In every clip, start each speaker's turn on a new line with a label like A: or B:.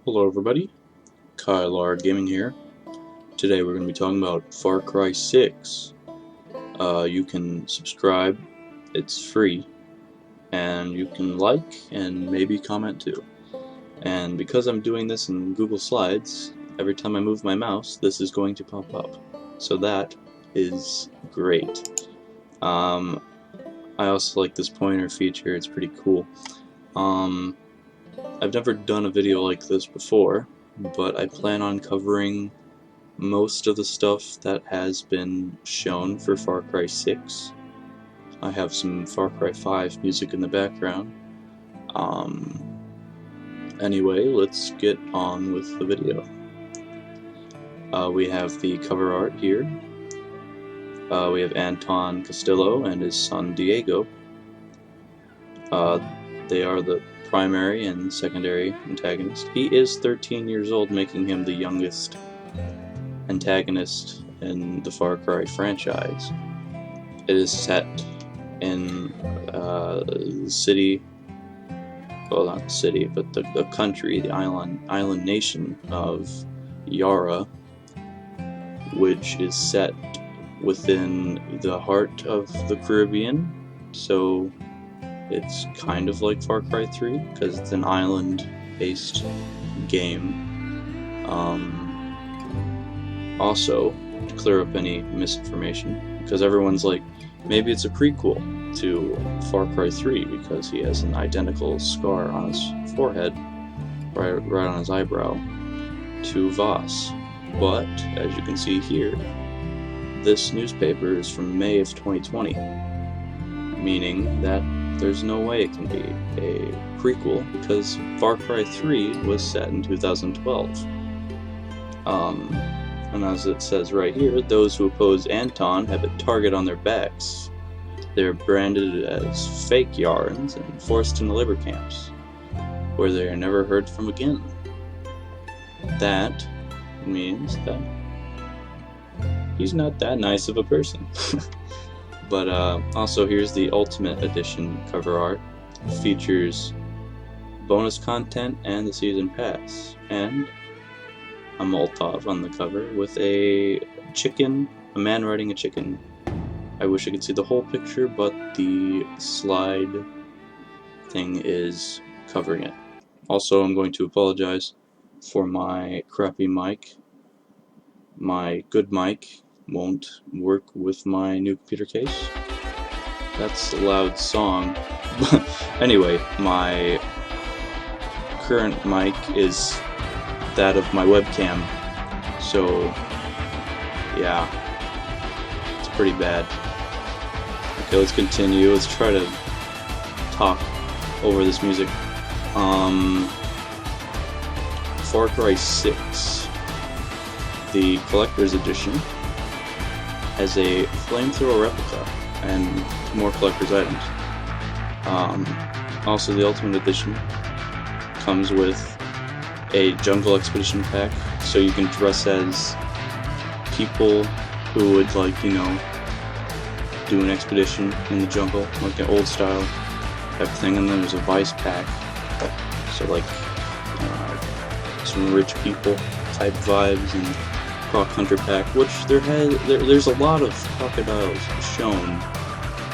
A: Hello everybody, Kyle R Gaming here. Today we're going to be talking about Far Cry 6. You can subscribe, it's free, and you can like and maybe comment too. And because I'm doing this in Google Slides, every time I move my mouse, this is going to pop up. So that is great. I also like this pointer feature, it's pretty cool. I've never done a video like this before, but I plan on covering most of the stuff that has been shown for Far Cry 6. I have some Far Cry 5 music in the background. Anyway, let's get on with the video. We have the cover art here. We have Antón Castillo and his son Diego. They are the primary and secondary antagonist. He is 13 years old, making him the youngest antagonist in the Far Cry franchise. It is set in the city, well, not the city, but the country, the island nation of YARA, which is set within the heart of the Caribbean, so it's kind of like Far Cry 3, because it's an island-based game. Also, to clear up any misinformation, because everyone's like, maybe it's a prequel to Far Cry 3, because he has an identical scar on his forehead, right on his eyebrow, to Voss. But, as you can see here, this newspaper is from May of 2020, meaning that there's no way it can be a prequel, because Far Cry 3 was set in 2012. And as it says right here, those who oppose Anton have a target on their backs. They're branded as fake Yarans and forced into labor camps, where they are never heard from again. That means that he's not that nice of a person. But also here's the Ultimate Edition cover art. It features bonus content and the season pass, and a Molotov on the cover with a chicken, a man riding a chicken. I wish I could see the whole picture, but the slide thing is covering it. Also, I'm going to apologize for my crappy mic. My good mic won't work with my new computer case. That's a loud song. Anyway, my current mic is that of my webcam, so yeah, it's pretty bad. Okay, let's continue. Let's try to talk over this music. Far Cry 6, the collector's edition, has a flamethrower replica and more collector's items. Also, the Ultimate Edition comes with a jungle expedition pack, so you can dress as people who would, like, you know, do an expedition in the jungle, like an old style type of thing. And then there's a vice pack, so like some rich people type vibes, and Croc Hunter pack, which there's a lot of crocodiles shown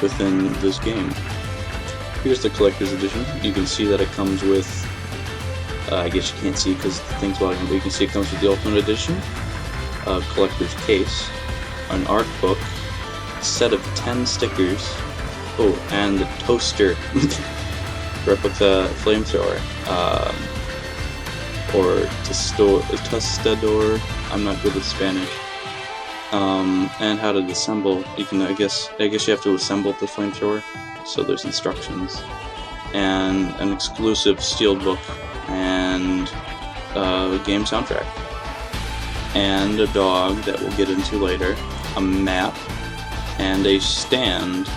A: within this game. Here's the collector's edition. You can see that it comes with, I guess you can't see because the thing's blocking, but you can see it comes with the Ultimate Edition, a collector's case, an art book, a set of 10 stickers, oh, and the toaster replica flamethrower, or tostador, I'm not good with Spanish, and how to assemble. You can, I guess you have to assemble the flamethrower, so there's instructions, and an exclusive steelbook, and a game soundtrack, and a dog that we'll get into later, a map, and a stand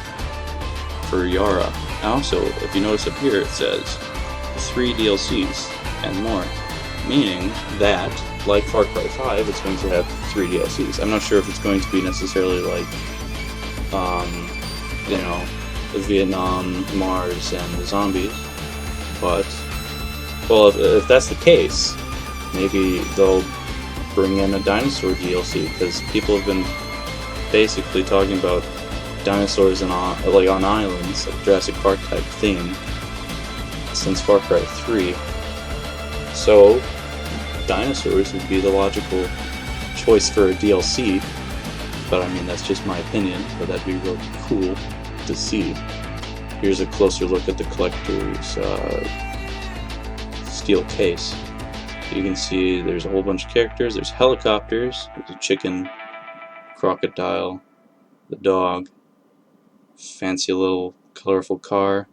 A: for YARA. Also, if you notice up here, it says 3 DLCs and more, meaning that, like Far Cry 5, it's going to have 3 DLCs. I'm not sure if it's going to be necessarily like, you know, the Vietnam, Mars, and the zombies, but, well, if that's the case, maybe they'll bring in a dinosaur DLC, because people have been basically talking about dinosaurs on islands, like Jurassic Park type theme, since Far Cry 3. So dinosaurs would be the logical choice for a DLC, but I mean, that's just my opinion, but that'd be really cool to see. Here's a closer look at the collector's steel case. You can see there's a whole bunch of characters. There's helicopters, there's a chicken, crocodile, the dog, fancy little colorful car.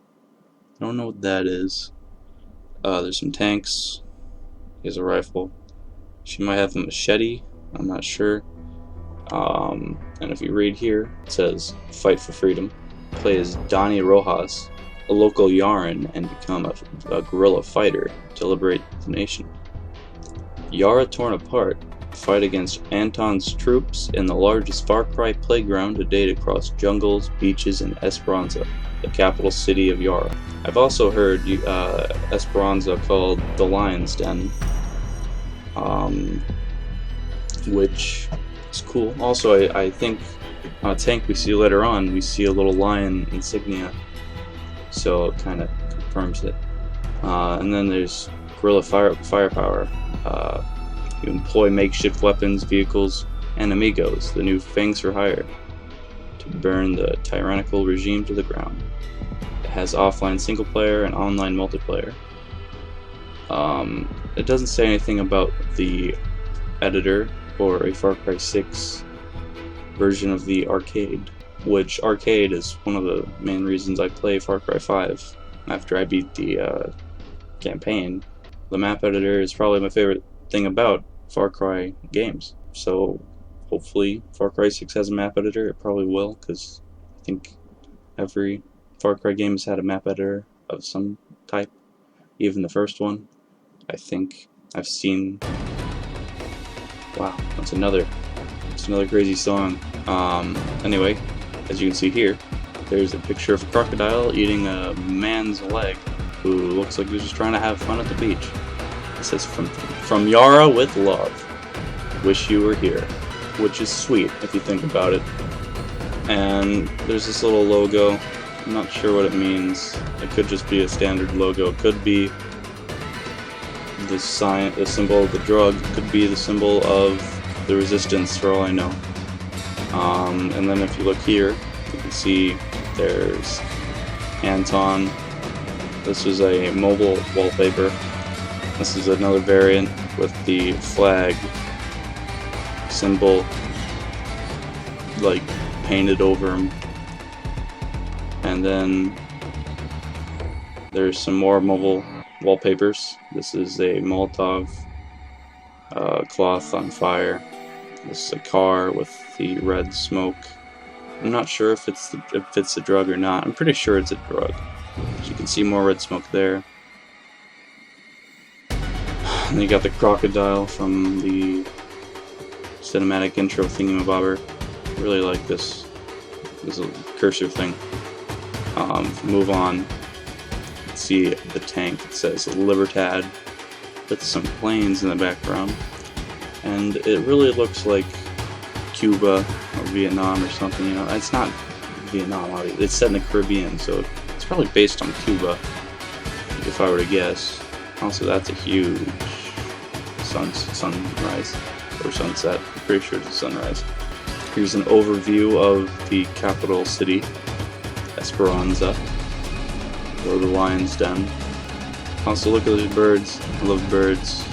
A: I don't know what that is. There's some tanks. Here's a rifle. She might have a machete, I'm not sure. And if you read here, it says, "Fight for freedom. Play as Dani Rojas, a local Yaran, and become a guerrilla fighter to liberate the nation. YARA Torn Apart. Fight against Anton's troops in the largest Far Cry playground to date across jungles, beaches, and Esperanza, the capital city of Yara." I've also heard Esperanza called the Lion's Den, which is cool. Also, I think on a tank we see later on, we see a little lion insignia, so it kind of confirms it. And then there's guerrilla firepower. You employ makeshift weapons, vehicles, and Amigos, the new Fangs for hire, to burn the tyrannical regime to the ground. It has offline single player and online multiplayer. It doesn't say anything about the editor or a Far Cry 6 version of the arcade, which arcade is one of the main reasons I play Far Cry 5 after I beat the campaign. The map editor is probably my favorite thing about Far Cry games, so hopefully Far Cry 6 has a map editor. It probably will, because I think every Far Cry game has had a map editor of some type, even the first one. I think I've seen... Wow, that's another crazy song. Anyway, as you can see here, there's a picture of a crocodile eating a man's leg who looks like he's just trying to have fun at the beach. It says, from Yara with love, wish you were here, which is sweet if you think about it. And there's this little logo. I'm not sure what it means. It could just be a standard logo. It could be the sign, the symbol of the drug. It could be the symbol of the resistance, for all I know. And then if you look here, you can see there's Anton. This is a mobile wallpaper. This is another variant with the flag symbol like painted over him. And then there's some more mobile wallpapers. This is a Molotov cloth on fire. This is a car with the red smoke. I'm not sure if it's a drug or not. I'm pretty sure it's a drug. As you can see, more red smoke there. And then you got the crocodile from the cinematic intro thingamabobber. I really like this little cursor thing. Move on. See the tank. It says LIBERTAD with some planes in the background. And it really looks like Cuba or Vietnam or something, you know. It's not Vietnam, obviously. It's set in the Caribbean, so it's probably based on Cuba, if I were to guess. Also, that's a huge sunrise or sunset. I'm pretty sure it's a sunrise. Here's an overview of the capital city, Esperanza, or the Lion's Den. Also, look at these birds. I love birds.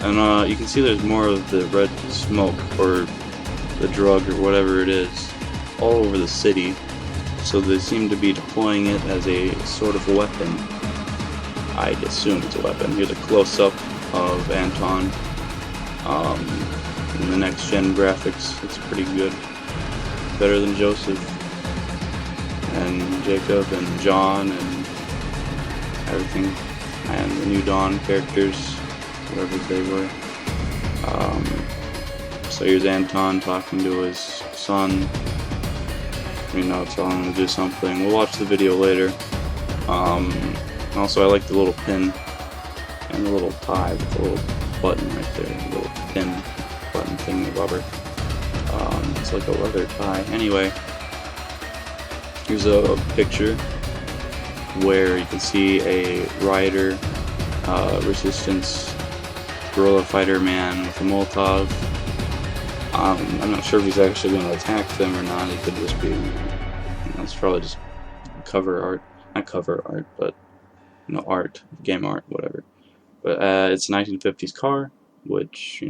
A: And you can see there's more of the red smoke, or the drug, or whatever it is, all over the city. So they seem to be deploying it as a sort of weapon. I'd assume it's a weapon. Here's a close-up of Anton. In the next-gen graphics, it's pretty good. Better than Joseph, and Jacob, and John, and everything. And the New Dawn characters, whatever they were. So here's Anton talking to his son. You know, telling him to do something. We'll watch the video later. Also, I like the little pin and the little tie with the little button right there, a little pin button thing, rubber. It's like a leather tie. Anyway, here's a picture where you can see a rioter, resistance, guerrilla fighter man with a Molotov. I'm not sure if he's actually going to attack them or not. It could just be, it's probably just cover art, not cover art, but art, game art, whatever. But it's a 1950s car, which,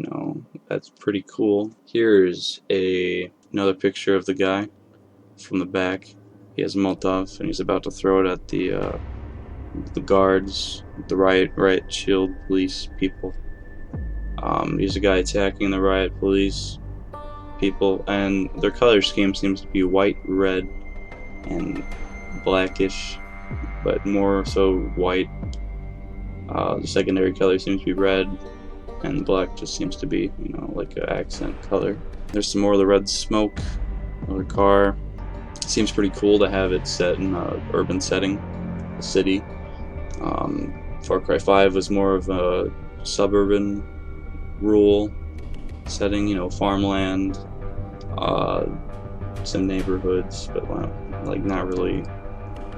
A: that's pretty cool. Here's another picture of the guy from the back. He has a Molotov, and he's about to throw it at the guards, the riot shield police people. Here's a guy attacking the riot police people, and their color scheme seems to be white, red, and blackish, but more so white. The secondary color seems to be red, and the black just seems to be, like an accent color. There's some more of the red smoke. Another car. Seems pretty cool to have it set in an urban setting, a city. Far Cry 5 was more of a suburban, rural setting, farmland, some neighborhoods, but like not really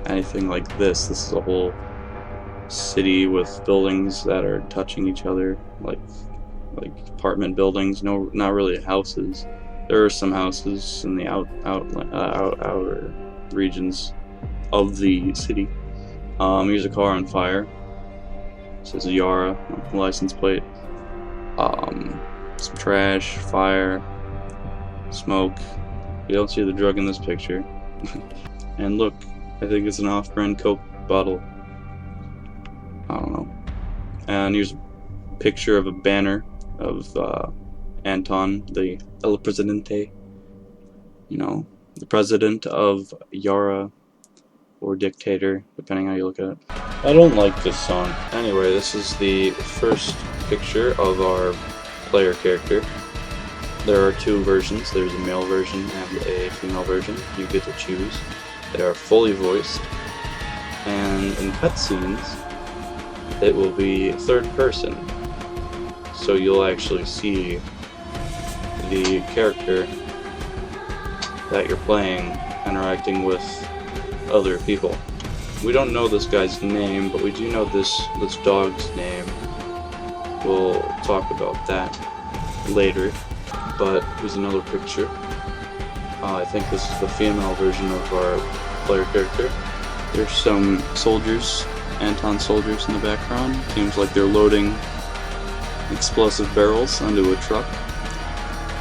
A: anything like this. This is a whole city with buildings that are touching each other, like apartment buildings. No, not really houses. There are some houses in the outer regions of the city. Here's a car on fire. It says YARA on the license plate. Some trash, fire, smoke. You don't see the drug in this picture. And look, I think it's an off-brand Coke bottle. I don't know. And here's a picture of a banner of Anton, the El Presidente, the president of YARA, or dictator, depending how you look at it. I don't like this song. Anyway, this is the first picture of our player character. There are two versions. There's a male version and a female version. You get to choose. They are fully voiced, and in cutscenes, it will be third person. So you'll actually see the character that you're playing interacting with other people. We don't know this guy's name, but we do know this dog's name. We'll talk about that later. But here's another picture. I think this is the female version of our player character. There's some soldiers, Anton soldiers in the background. Seems like they're loading explosive barrels onto a truck.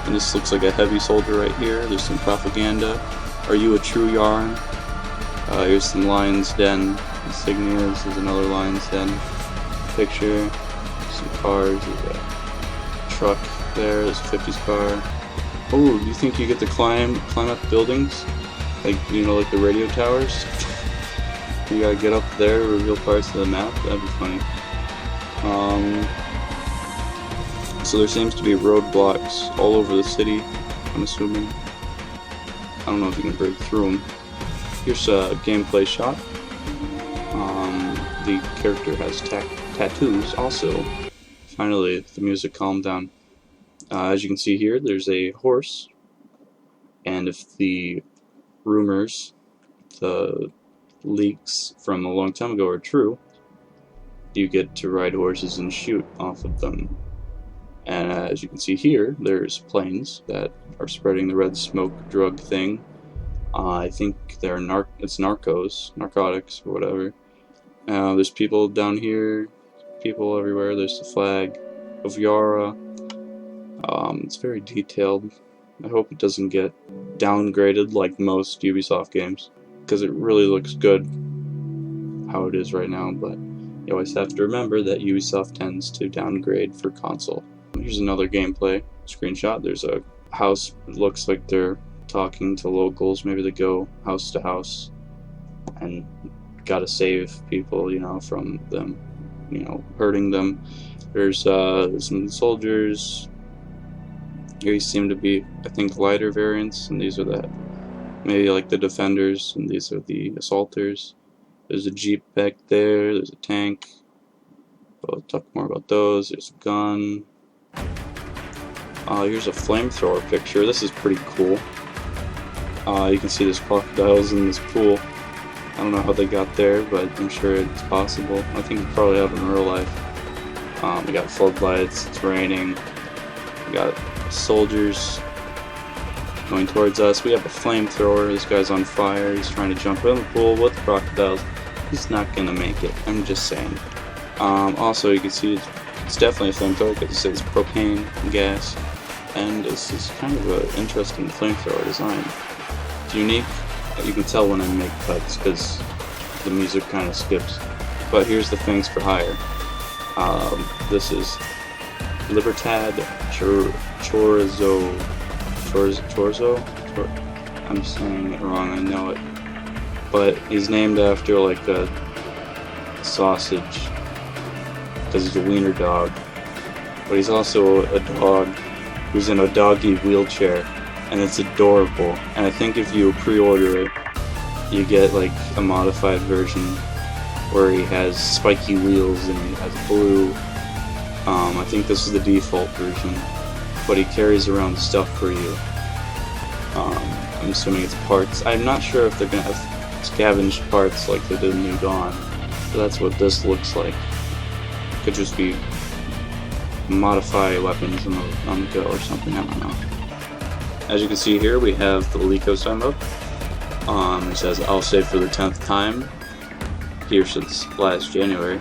A: And this looks like a heavy soldier right here. There's some propaganda. Are you a true Yaran? Here's some Lion's Den insignias. There's another Lion's Den picture. Some cars. There's a truck there. There's a 50s car. Oh, do you think you get to climb up buildings? Like the radio towers? You gotta get up there, reveal parts of the map. That'd be funny. So there seems to be roadblocks all over the city, I'm assuming. I don't know if you can break through them. Here's a gameplay shot. The character has tattoos also. Finally, the music calmed down. As you can see here, there's a horse. And if the rumors, the leaks from a long time ago are true, you get to ride horses and shoot off of them. And as you can see here, there's planes that are spreading the red smoke drug thing. I think they're narcotics or whatever. There's people down here, people everywhere. There's the flag of YARA. It's very detailed. I hope it doesn't get downgraded like most Ubisoft games, because it really looks good how it is right now, but you always have to remember that Ubisoft tends to downgrade for console. Here's another gameplay screenshot. There's a house. It looks like they're talking to locals. Maybe they go house to house and gotta save people, from them, hurting them. There's some soldiers. These seem to be, I think, lighter variants, and these are maybe like the defenders, and these are the assaulters. There's a jeep back there. There's a tank. We'll talk more about those. There's a gun. Here's a flamethrower picture. This is pretty cool. You can see there's crocodiles in this pool. I don't know how they got there, but I'm sure it's possible. I think you probably have in real life. We got floodlights, it's raining. We got soldiers going towards us. We have a flamethrower. This guy's on fire. He's trying to jump in the pool with the crocodiles. He's not gonna make it. I'm just saying. Also, you can see it's definitely a flamethrower because it says propane gas, and this is kind of an interesting flamethrower design. It's unique. You can tell when I make cuts because the music kind of skips. But here's the things for hire. This is Libertad Chorizo. I'm saying it wrong, I know it. But he's named after like a sausage because he's a wiener dog. But he's also a dog who's in a doggy wheelchair, and it's adorable. And I think if you pre-order it, you get like a modified version where he has spiky wheels and he has blue. I think this is the default version, but he carries around stuff for you. I'm assuming it's parts. I'm not sure if they're gonna have scavenged parts like they did in New Dawn, but that's what this looks like. Could just be modify weapons on the go or something, I don't know. As you can see here, we have the Lico sign up. It says, "I'll save for the 10th time," here since last January.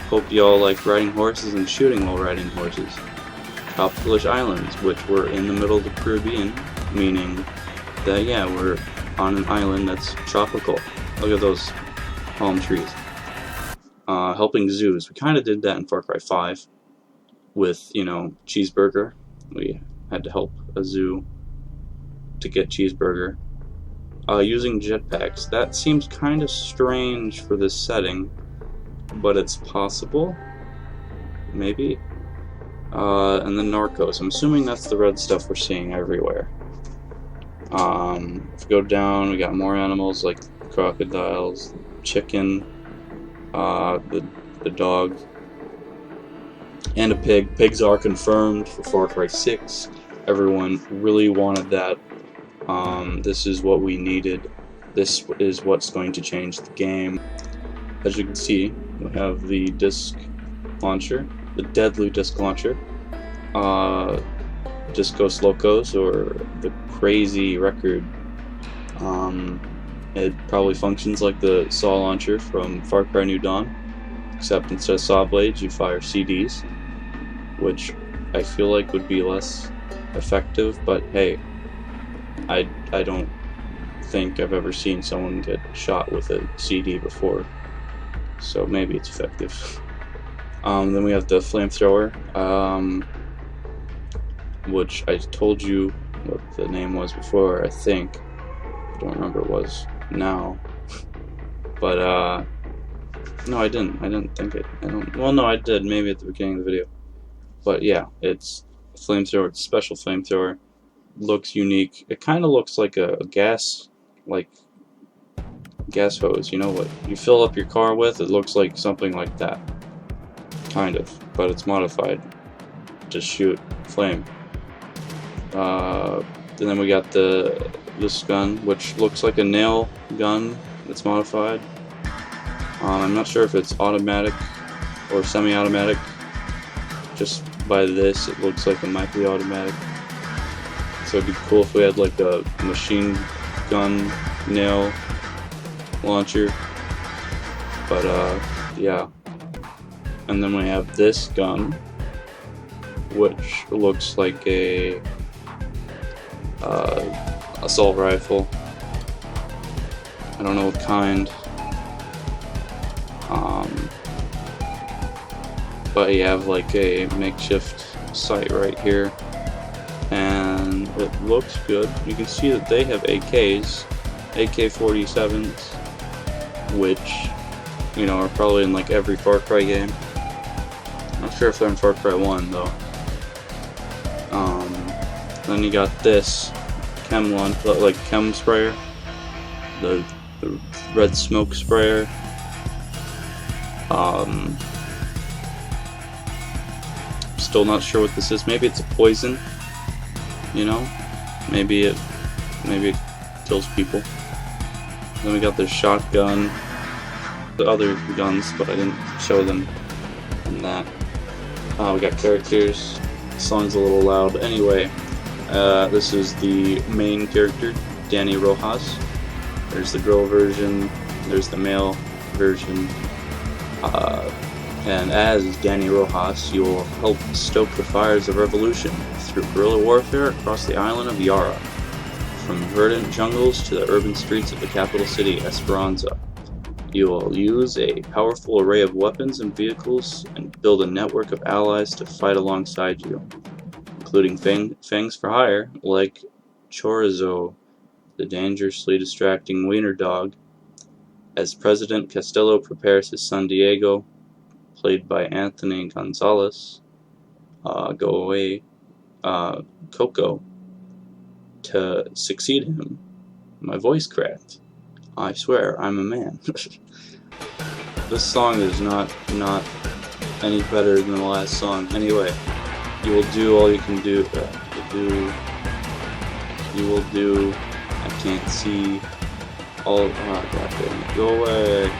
A: Hope y'all like riding horses and shooting while riding horses. Tropical islands, which we're in the middle of the Caribbean, meaning that, yeah, we're on an island that's tropical. Look at those palm trees. Helping zoos. We kind of did that in Far Cry 5 with, you know, Cheeseburger. We had to help a zoo to get Cheeseburger. Using jetpacks. That seems kind of strange for this setting, but it's possible. Maybe. And then Narcos. I'm assuming that's the red stuff we're seeing everywhere. If we go down, we got more animals like crocodiles, chicken, the dog, and a pig. Pigs are confirmed for Far Cry 6. Everyone really wanted that. This is what we needed. This is what's going to change the game. As you can see, we have the disc launcher, the deadly disc launcher, Discos Locos, or the crazy record. It probably functions like the saw launcher from Far Cry New Dawn, except instead of saw blades you fire CDs, which I feel like would be less effective, but hey, I don't think I've ever seen someone get shot with a CD before, so maybe it's effective. Then we have the flamethrower, which I told you what the name was before, I think. I don't remember what it was now. But, no, I didn't think it. Well, no, I did, maybe at the beginning of the video. But yeah, it's a flamethrower, it's a special flamethrower. Looks unique. It kind of looks like a gas hose, you know what you fill up your car with? It looks like something like that. Kind of, but it's modified. Just shoot flame. And then we got this gun, which looks like a nail gun. It's modified. I'm not sure if it's automatic or semi-automatic. Just by this, it looks like it might be automatic. So it'd be cool if we had like a machine gun nail launcher. But yeah. And then we have this gun, which looks like a assault rifle. I don't know what kind. But you have like a makeshift sight right here, and it looks good. You can see that they have AKs, AK-47s, which, you know, are probably in like every Far Cry game. Not sure if they're in Far Cry 1 though. Then you got this chem sprayer, the red smoke sprayer. Still not sure what this is. Maybe it's a poison, you know? Maybe it kills people. Then we got the shotgun, the other guns, but I didn't show them in that. We got characters. The song's a little loud. Anyway, this is the main character, Dani Rojas. There's the girl version, there's the male version. And as Dani Rojas, you will help stoke the fires of revolution through guerrilla warfare across the island of YARA, from verdant jungles to the urban streets of the capital city, Esperanza. You will use a powerful array of weapons and vehicles and build a network of allies to fight alongside you, including Fangs for hire, like Chorizo, the dangerously distracting wiener dog, as President Castillo prepares his son Diego, played by Anthony Gonzalez, Coco, to succeed him. My voice cracked. I swear, I'm a man. This song is not any better than the last song. Anyway, you will do all you can do. You will do. I can't see all. Oh, goddamn! Go away.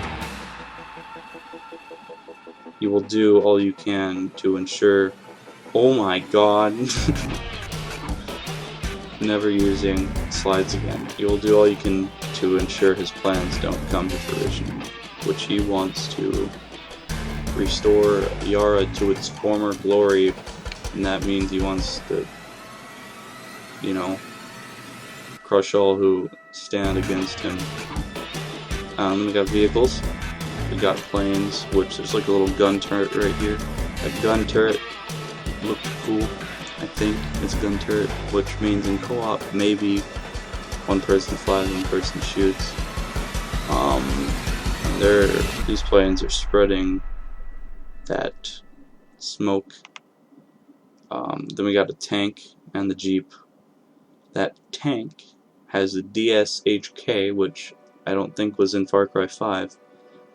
A: You will do all you can to ensure. Oh my God. Never using slides again. You will do all you can to ensure his plans don't come to fruition, which he wants to restore YARA to its former glory, and that means he wants to, you know, crush all who stand against him. We got vehicles, we got planes, which there's like a little gun turret right here. A gun turret looked cool. I think it's gun turret, which means in co-op maybe one person flies, one person shoots. These planes are spreading that smoke. Then we got a tank and the Jeep. That tank has a DSHK, which I don't think was in Far Cry 5,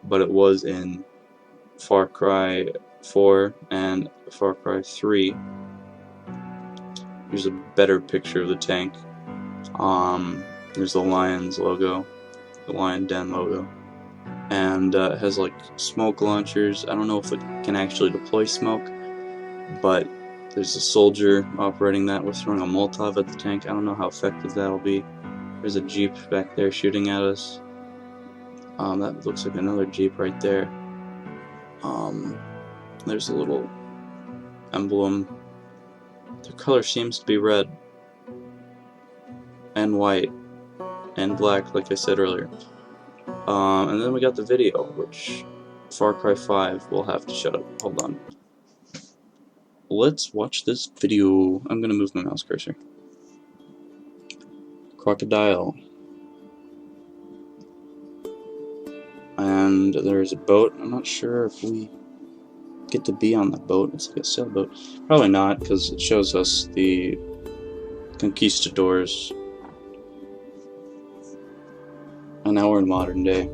A: but it was in Far Cry 4 and Far Cry 3. Here's a better picture of the tank. There's the Lion's logo, the Lion Den logo, and it has like smoke launchers. I don't know if it can actually deploy smoke, but there's a soldier operating that. We're throwing a Molotov at the tank. I don't know how effective that'll be. There's a Jeep back there shooting at us. That looks like another Jeep right there. There's a little emblem. The color seems to be red and white and black, like I said earlier. And then we got the video, which Far Cry 5 will have to shut up. Hold on. Let's watch this video. I'm gonna move my mouse cursor. Crocodile. And there's a boat. I'm not sure if we get to be on the boat. It's like a sailboat. Probably not, because it shows us the conquistadors. And now we're in modern day.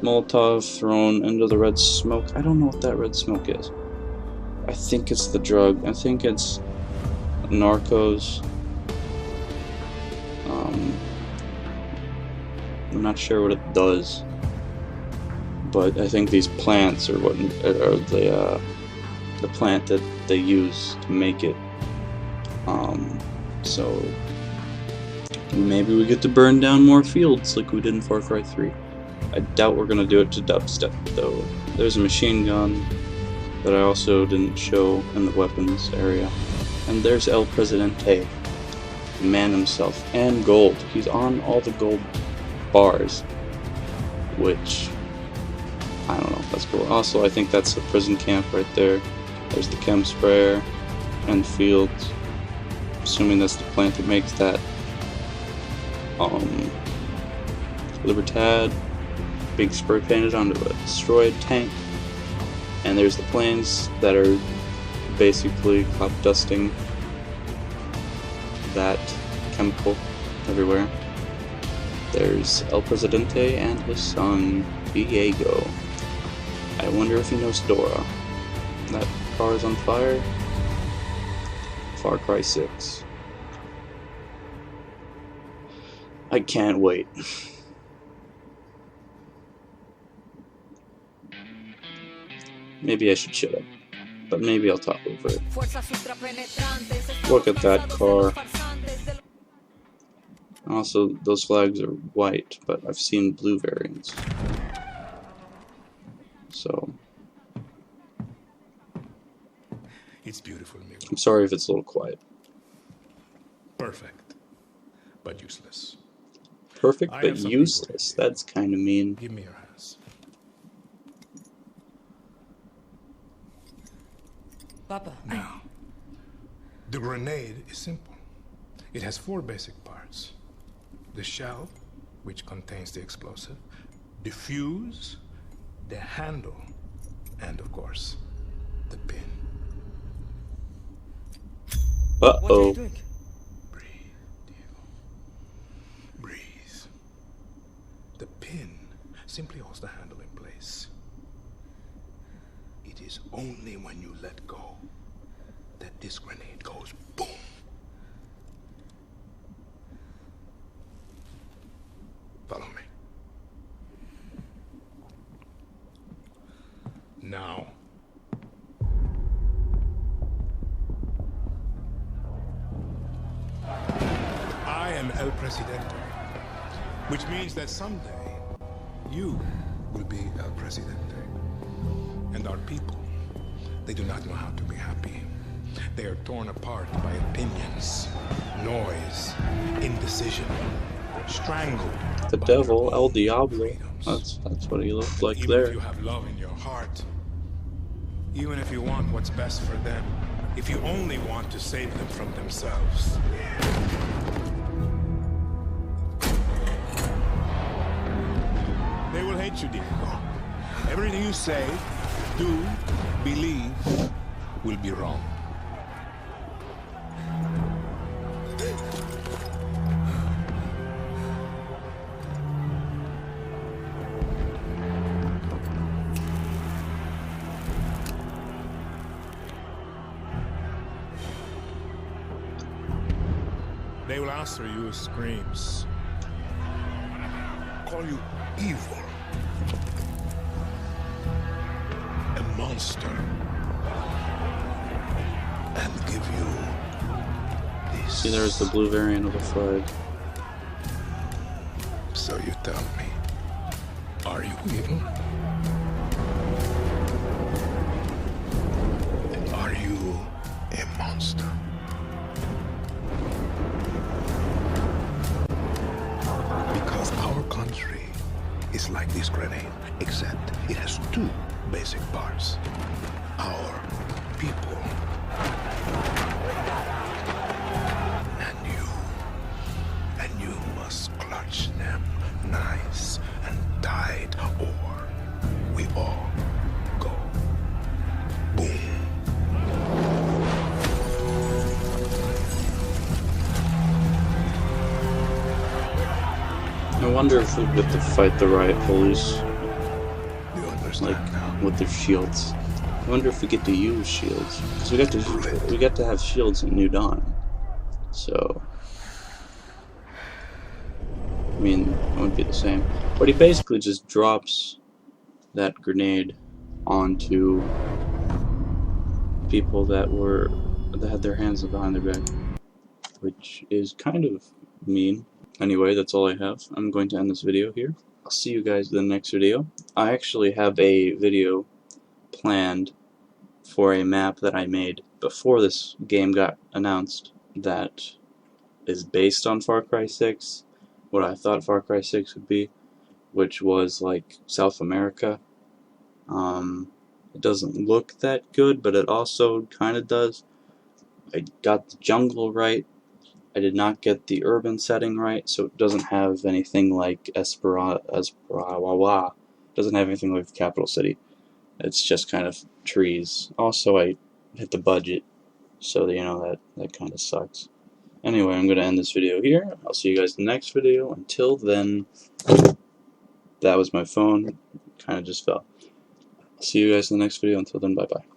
A: Molotov thrown into the red smoke. I don't know what that red smoke is. I think it's the drug. I think it's Narcos. I'm not sure what it does, but I think these plants are what are the plant that they use to make it. So maybe we get to burn down more fields like we did in Far Cry 3. I doubt we're gonna do it to dubstep though. There's a machine gun that I also didn't show in the weapons area, and there's El Presidente, the man himself, and gold. He's on all the gold bars, which I don't know, that's cool. Also, I think that's a prison camp right there. There's the chem sprayer and fields, assuming that's the plant that makes that. Libertad, big spray painted onto a destroyed tank, and there's the planes that are basically cloud dusting that chemical everywhere. There's El Presidente and his son Diego. wonder if he knows Dora. That car is on fire. Far Cry 6. I can't wait. Maybe I should shut up, but maybe I'll talk over it. Look at that car. Also, those flags are white, but I've seen blue variants. So,
B: it's beautiful, Miguel.
A: I'm sorry if it's a little quiet.
B: Perfect, but useless.
A: Perfect, but useless. That's kind of mean.
B: Give me your hands.
C: Papa.
B: Now, the grenade is simple. It has 4 basic parts. The shell, which contains the explosive, the fuse, the handle, and of course, the pin.
A: Uh-oh.
C: What are you doing?
B: Breathe, Diego. Breathe. The pin simply holds the handle in place. It is only when you let go that this grenade goes boom. Follow me. Now, I am El Presidente, which means that someday you will be El Presidente. And our people, they do not know how to be happy. They are torn apart by opinions, noise, indecision, strangled.
A: The devil, El Diablo. That's what he looked like
B: Even
A: there.
B: if you have love in your heart, even if you want what's best for them, if you only want to save them from themselves. They will hate you, Diego. Everything you say, do, believe, will be wrong. They will answer you with screams, call you evil, a monster, and give you this.
A: See, there's the blue variant of the flag.
B: So you tell me, are you evil? And are you a monster? Because our country is like this grenade, except it has 2 basic parts. Our people. And you must clutch them nice and tight, or we all go boom.
A: I wonder if we get to fight the riot police,
B: You understand
A: like
B: now?
A: with their shields. I wonder if we get to use shields, because we got to have shields in New Dawn. So, I mean, it wouldn't be the same. But he basically just drops that grenade onto people that had their hands behind their back, which is kind of mean. Anyway, that's all I have. I'm going to end this video here. I'll see you guys in the next video. I actually have a video planned for a map that I made before this game got announced that is based on Far Cry 6, what I thought Far Cry 6 would be, which was like South America. It doesn't look that good, but it also kind of does. I got the jungle right. I did not get the urban setting right, so it doesn't have anything like Esperanza. Doesn't have anything like the capital city. It's just kind of trees. Also, I hit the budget, so you know that kind of sucks. Anyway, I'm gonna end this video here. I'll see you guys in the next video. Until then, that was my phone. Kind of just fell. See you guys in the next video. Until then, bye-bye.